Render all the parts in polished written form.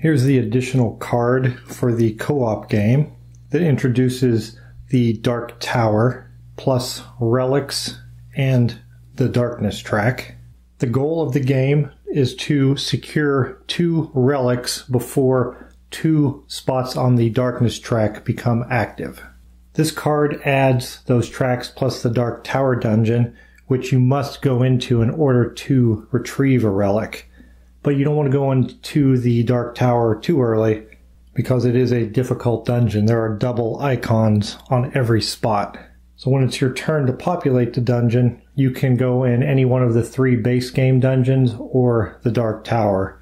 Here's the additional card for the co-op game that introduces the Dark Tower, plus relics and the darkness track. The goal of the game is to secure 2 relics before 2 spots on the darkness track become active. This card adds those tracks plus the Dark Tower dungeon, which you must go into in order to retrieve a relic. But you don't want to go into the Dark Tower too early because it is a difficult dungeon. There are double icons on every spot. So when it's your turn to populate the dungeon, you can go in any one of the 3 base game dungeons or the Dark Tower.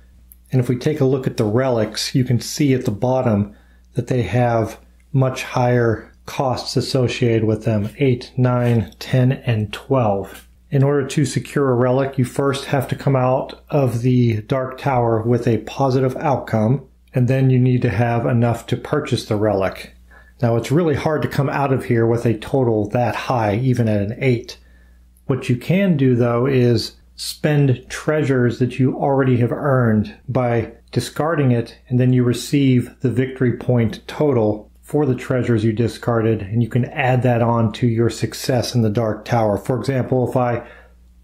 And if we take a look at the relics, you can see at the bottom that they have much higher costs associated with them, 8, 9, 10, and 12. In order to secure a relic, you first have to come out of the Dark Tower with a positive outcome, and then you need to have enough to purchase the relic. Now, it's really hard to come out of here with a total that high, even at an 8. What you can do, though, is spend treasures that you already have earned by discarding it, and then you receive the victory point total for the treasures you discarded, and you can add that on to your success in the Dark Tower. For example, if I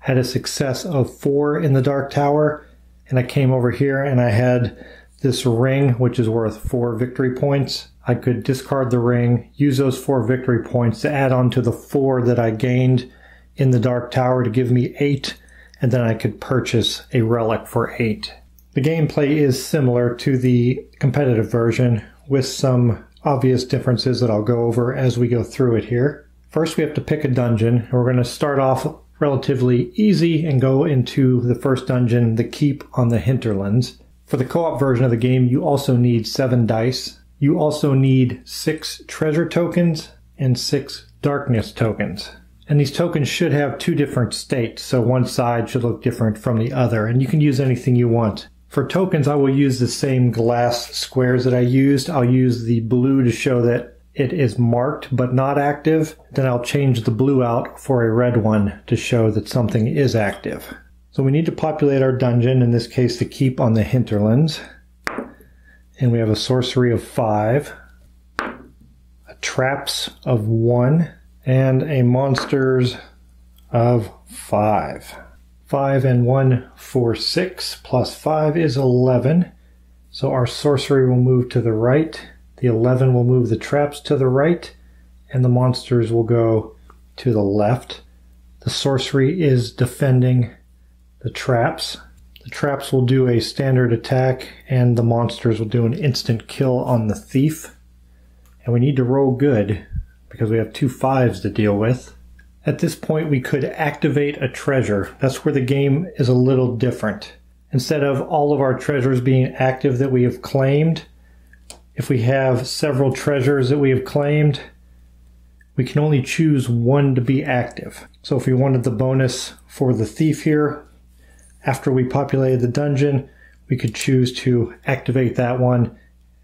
had a success of 4 in the Dark Tower, and I came over here and I had this ring, which is worth 4 victory points, I could discard the ring, use those 4 victory points to add on to the 4 that I gained in the Dark Tower to give me 8, and then I could purchase a relic for 8. The gameplay is similar to the competitive version, with some obvious differences that I'll go over as we go through it here. First, we have to pick a dungeon, and we're going to start off relatively easy and go into the first dungeon, the Keep on the Hinterlands. For the co-op version of the game, you also need 7 dice. You also need 6 treasure tokens and 6 darkness tokens. And these tokens should have 2 different states, so one side should look different from the other, and you can use anything you want. For tokens, I will use the same glass squares that I used. I'll use the blue to show that it is marked but not active. Then I'll change the blue out for a red one to show that something is active. So we need to populate our dungeon, in this case the Keep on the Hinterlands. And we have a sorcery of 5, a traps of 1, and a monsters of 5. 5 and 1 for 6, plus 5 is 11. So our sorcery will move to the right. The 11 will move the traps to the right, and the monsters will go to the left. The sorcery is defending the traps. The traps will do a standard attack, and the monsters will do an instant kill on the thief. And we need to roll good, because we have 2 5s to deal with. At this point, we could activate a treasure. That's where the game is a little different. Instead of all of our treasures being active that we have claimed, if we have several treasures that we have claimed, we can only choose one to be active. So if we wanted the bonus for the thief here, after we populated the dungeon, we could choose to activate that one,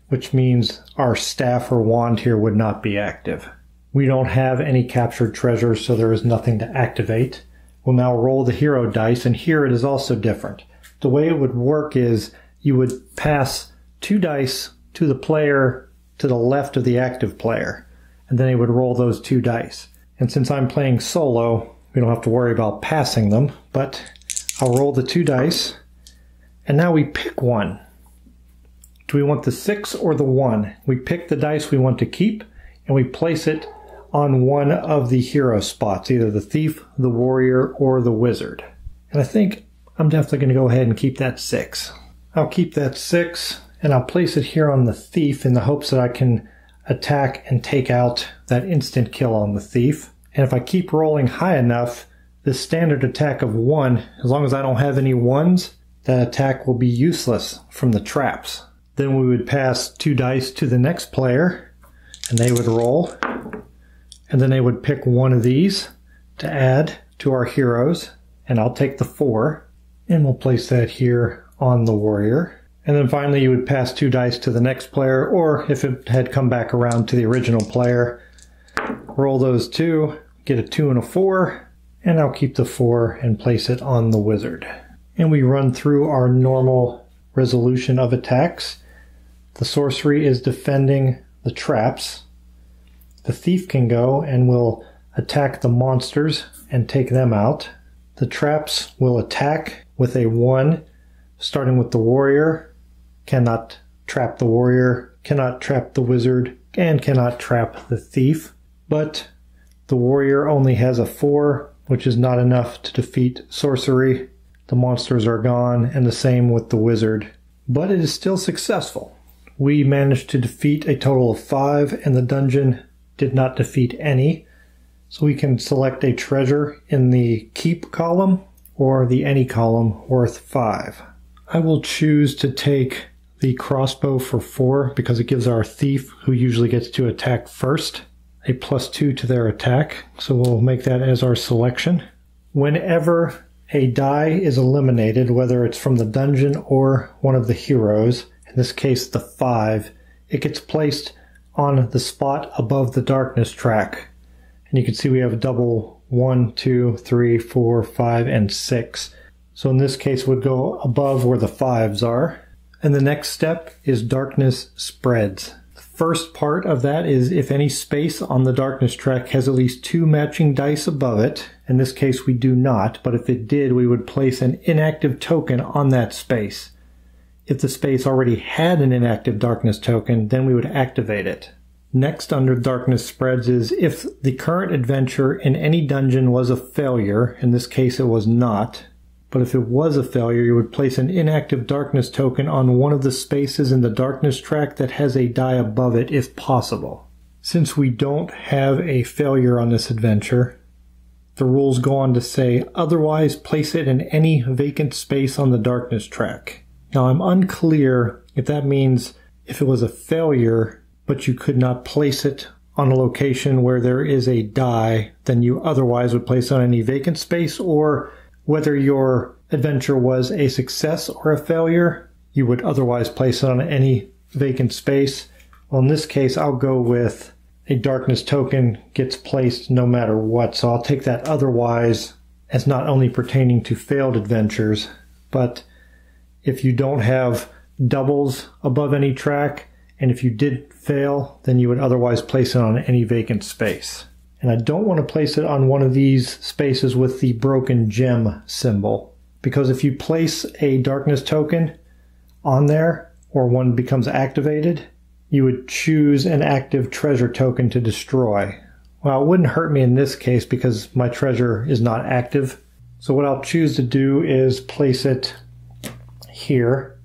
which means our staff or wand here would not be active. We don't have any captured treasures, so there is nothing to activate. We'll now roll the hero dice, and here it is also different. The way it would work is you would pass 2 dice to the player to the left of the active player, and then they would roll those 2 dice. And since I'm playing solo, we don't have to worry about passing them, but I'll roll the 2 dice, and now we pick one. Do we want the 6 or the 1? We pick the dice we want to keep, and we place it on one of the hero spots, either the thief, the warrior, or the wizard. And I think I'm definitely going to go ahead and keep that 6. I'll keep that 6, and I'll place it here on the thief in the hopes that I can attack and take out that instant kill on the thief. And if I keep rolling high enough, the standard attack of 1, as long as I don't have any 1s, that attack will be useless from the traps. Then we would pass 2 dice to the next player, and they would roll. And then they would pick one of these to add to our heroes. And I'll take the 4, and we'll place that here on the warrior. And then finally you would pass 2 dice to the next player, or if it had come back around to the original player, roll those 2, get a 2 and a 4, and I'll keep the 4 and place it on the wizard. And we run through our normal resolution of attacks. The sorcery is defending the traps. The thief can go and will attack the monsters and take them out. The traps will attack with a 1, starting with the warrior. Cannot trap the warrior, cannot trap the wizard, and cannot trap the thief. But the warrior only has a 4, which is not enough to defeat sorcery. The monsters are gone, and the same with the wizard. But it is still successful. We managed to defeat a total of 5, and the dungeon did not defeat any. So we can select a treasure in the keep column or the any column worth 5. I will choose to take the crossbow for 4 because it gives our thief, who usually gets to attack first, a +2 to their attack. So we'll make that as our selection. Whenever a die is eliminated, whether it's from the dungeon or one of the heroes, in this case the 5, it gets placed on the spot above the darkness track. And you can see we have a double 1, 2, 3, 4, 5, and 6. So in this case, it would go above where the 5s are. And the next step is darkness spreads. The first part of that is if any space on the darkness track has at least 2 matching dice above it. In this case, we do not, but if it did, we would place an inactive token on that space. If the space already had an inactive darkness token, then we would activate it. Next under darkness spreads is if the current adventure in any dungeon was a failure. In this case it was not, but if it was a failure, you would place an inactive darkness token on one of the spaces in the darkness track that has a die above it if possible. Since we don't have a failure on this adventure, the rules go on to say otherwise place it in any vacant space on the darkness track. Now I'm unclear if that means if it was a failure but you could not place it on a location where there is a die, then you otherwise would place it on any vacant space, or whether your adventure was a success or a failure, you would otherwise place it on any vacant space. Well, in this case, I'll go with a darkness token gets placed no matter what, so I'll take that otherwise as not only pertaining to failed adventures, but if you don't have doubles above any track, and if you did fail, then you would otherwise place it on any vacant space. And I don't want to place it on one of these spaces with the broken gem symbol, because if you place a darkness token on there, or one becomes activated, you would choose an active treasure token to destroy. Well, it wouldn't hurt me in this case because my treasure is not active. So what I'll choose to do is place it here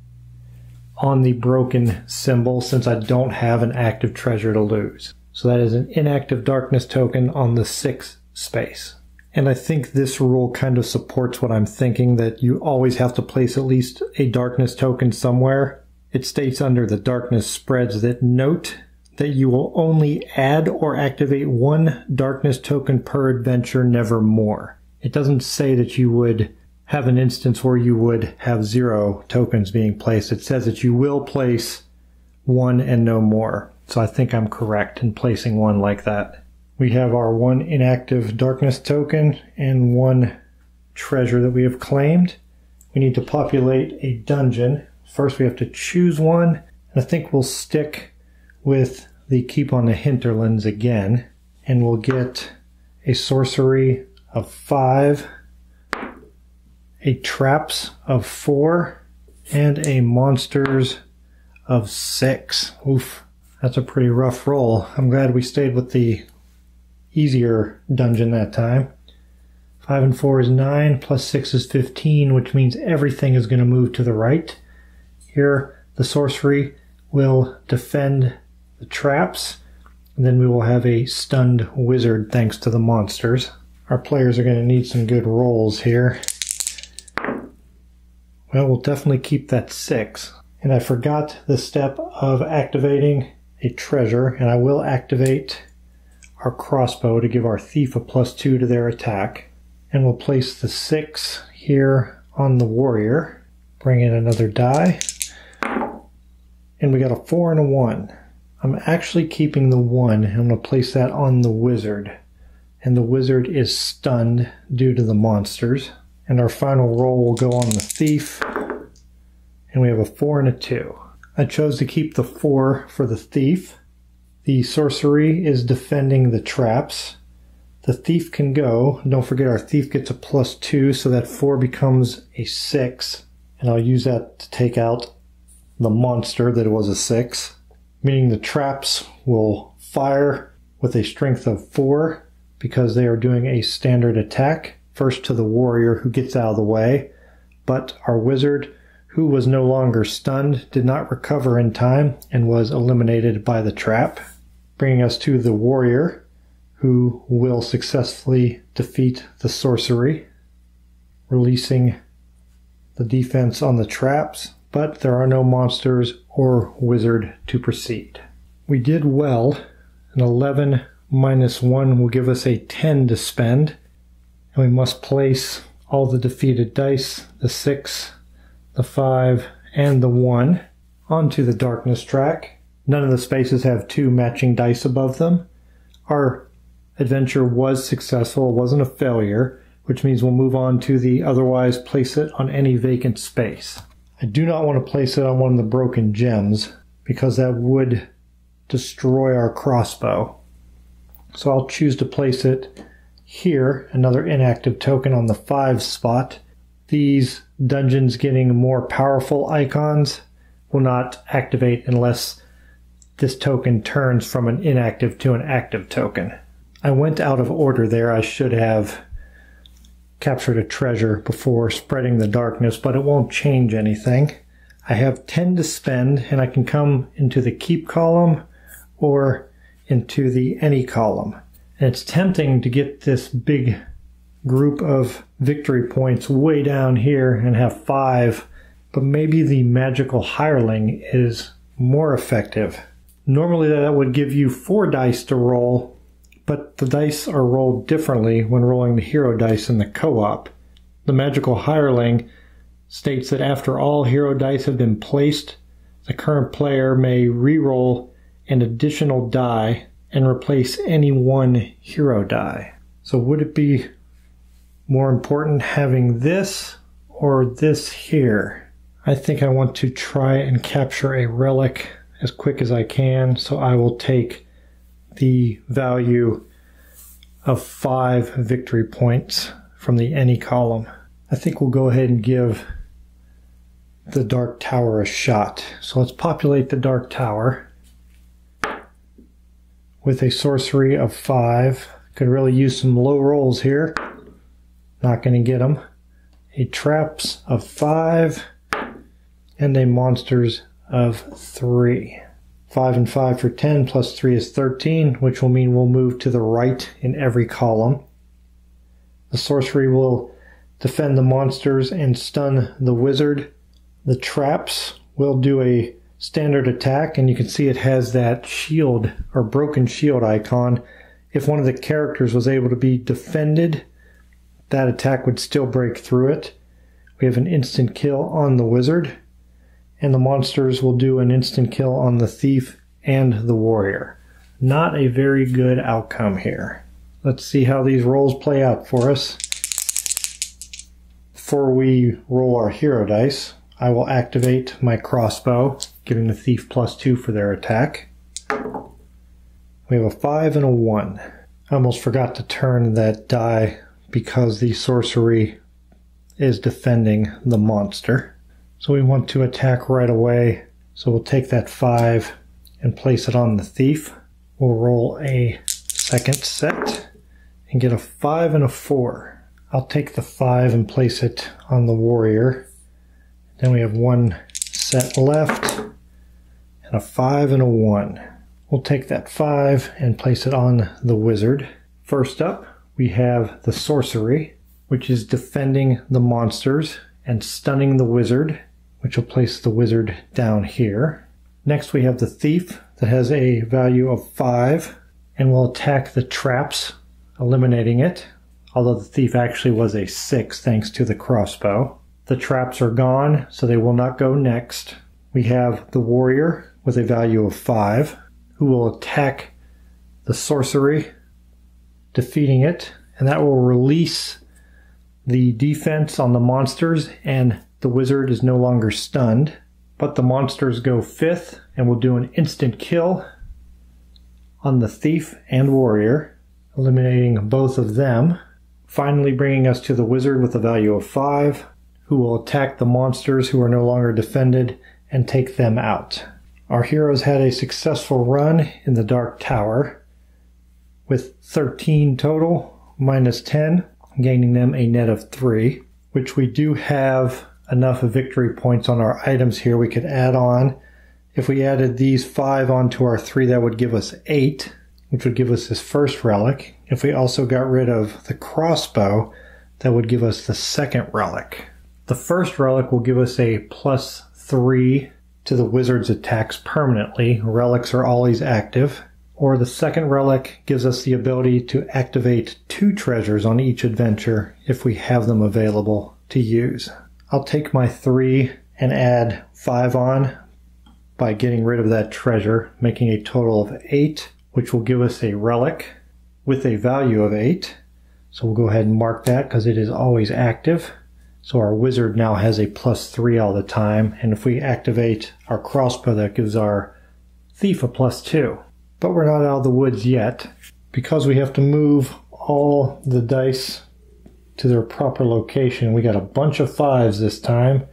on the broken symbol, since I don't have an active treasure to lose. So that is an inactive darkness token on the 6th space. And I think this rule kind of supports what I'm thinking, that you always have to place at least a darkness token somewhere. It states under the darkness spreads that note that you will only add or activate 1 darkness token per adventure, never more. It doesn't say that you would have an instance where you would have 0 tokens being placed. It says that you will place 1 and no more. So I think I'm correct in placing 1 like that. We have our 1 inactive darkness token and 1 treasure that we have claimed. We need to populate a dungeon. First we have to choose one, and I think we'll stick with the keep on the hinterlands again, and we'll get a sorcery of 5, a traps of 4, and a monsters of 6. Oof, that's a pretty rough roll. I'm glad we stayed with the easier dungeon that time. 5 and 4 is 9, plus 6 is 15, which means everything is going to move to the right. Here, the sorcery will defend the traps, and then we will have a stunned wizard thanks to the monsters. Our players are going to need some good rolls here. Well, we'll definitely keep that 6. And I forgot the step of activating a treasure, and I will activate our crossbow to give our thief a +2 to their attack. And we'll place the 6 here on the warrior. Bring in another die. And we got a 4 and a 1. I'm actually keeping the 1, and I'm going to place that on the wizard. And the wizard is stunned due to the monsters. And our final roll will go on the thief. And we have a 4 and a 2. I chose to keep the 4 for the thief. The sorcery is defending the traps. The thief can go. Don't forget our thief gets a +2, so that 4 becomes a 6. And I'll use that to take out the monster that was a 6. Meaning the traps will fire with a strength of 4 because they are doing a standard attack. First to the warrior who gets out of the way. But our wizard, who was no longer stunned, did not recover in time and was eliminated by the trap. Bringing us to the warrior, who will successfully defeat the sorcery, releasing the defense on the traps, but there are no monsters or wizard to proceed. We did well. An 11 minus 1 will give us a 10 to spend, and we must place all the defeated dice, the 6, the 5, and the 1, onto the darkness track. None of the spaces have 2 matching dice above them. Our adventure was successful. It wasn't a failure, which means we'll move on to the otherwise place it on any vacant space. I do not want to place it on one of the broken gems because that would destroy our crossbow. So I'll choose to place it here, another inactive token on the 5 spot. These dungeons getting more powerful icons will not activate unless this token turns from an inactive to an active token. I went out of order there. I should have captured a treasure before spreading the darkness, but it won't change anything. I have 10 to spend, and I can come into the keep column or into the any column. And it's tempting to get this big group of victory points way down here and have 5, but maybe the magical hireling is more effective. Normally that would give you 4 dice to roll, but the dice are rolled differently when rolling the hero dice in the co-op. The magical hireling states that after all hero dice have been placed, the current player may re-roll an additional die and replace any one hero die. So would it be more important having this or this here? I think I want to try and capture a relic as quick as I can, so I will take the value of 5 victory points from the any column. I think we'll go ahead and give the Dark Tower a shot. So let's populate the Dark Tower with a sorcery of 5. Could really use some low rolls here. Not going to get them. A traps of 5 and a monsters of 3. 5 and 5 for 10 plus 3 is 13, which will mean we'll move to the right in every column. The sorcery will defend the monsters and stun the wizard. The traps will do a standard attack, and you can see it has that shield or broken shield icon. If one of the characters was able to be defended, that attack would still break through it. We have an instant kill on the wizard, and the monsters will do an instant kill on the thief and the warrior. Not a very good outcome here. Let's see how these rolls play out for us. Before we roll our hero dice, I will activate my crossbow, giving the thief +2 for their attack. We have a 5 and a 1. I almost forgot to turn that die because the sorcery is defending the monster. So we want to attack right away. So we'll take that 5 and place it on the thief. We'll roll a second set and get a 5 and a 4. I'll take the 5 and place it on the warrior. Then we have 1 set left and a 5 and a 1. We'll take that 5 and place it on the wizard. First up, we have the sorcery, which is defending the monsters and stunning the wizard, which will place the wizard down here. Next we have the thief that has a value of 5 and will attack the traps, eliminating it, although the thief actually was a 6 thanks to the crossbow. The traps are gone, so they will not go next. We have the warrior with a value of 5, who will attack the sorcery, defeating it, and that will release the defense on the monsters, and the wizard is no longer stunned. but the monsters go 5th, and we'll do an instant kill on the thief and warrior, eliminating both of them, finally bringing us to the wizard with a value of 5, who will attack the monsters who are no longer defended and take them out. Our heroes had a successful run in the Dark Tower with 13 total, minus 10, gaining them a net of 3, which we do have enough victory points on our items here we could add on. If we added these 5 onto our 3, that would give us 8, which would give us this first relic. If we also got rid of the crossbow, that would give us the second relic. The first relic will give us a plus 3 to the wizard's attacks permanently. Relics are always active. Or the second relic gives us the ability to activate 2 treasures on each adventure if we have them available to use. I'll take my 3 and add 5 on by getting rid of that treasure, making a total of 8, which will give us a relic with a value of 8. So we'll go ahead and mark that because it is always active. So our wizard now has a plus 3 all the time, and if we activate our crossbow, that gives our thief a plus 2. But we're not out of the woods yet, because we have to move all the dice to their proper location. We got a bunch of 5s this time,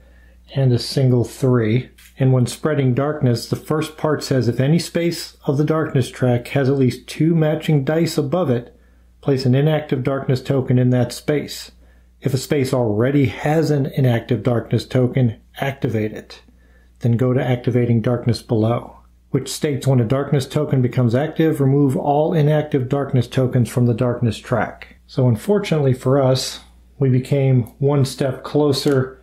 and a single 3. And when spreading darkness, the first part says if any space of the darkness track has at least 2 matching dice above it, place an inactive darkness token in that space. If a space already has an inactive darkness token, activate it. Then go to activating darkness below, which states when a darkness token becomes active, remove all inactive darkness tokens from the darkness track. So unfortunately for us, we became 1 step closer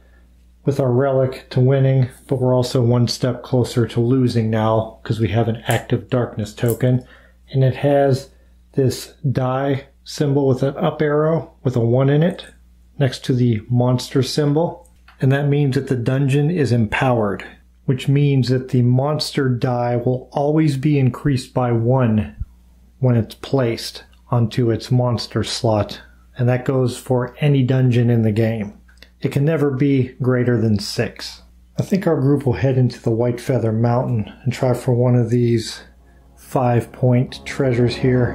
with our relic to winning, but we're also 1 step closer to losing now because we have an active darkness token, and it has this die symbol with an up arrow with a 1 in it next to the monster symbol, and that means that the dungeon is empowered, which means that the monster die will always be increased by 1 when it's placed onto its monster slot, and that goes for any dungeon in the game. It can never be greater than 6. I think our group will head into the White Feather Mountain and try for one of these 5-point treasures here.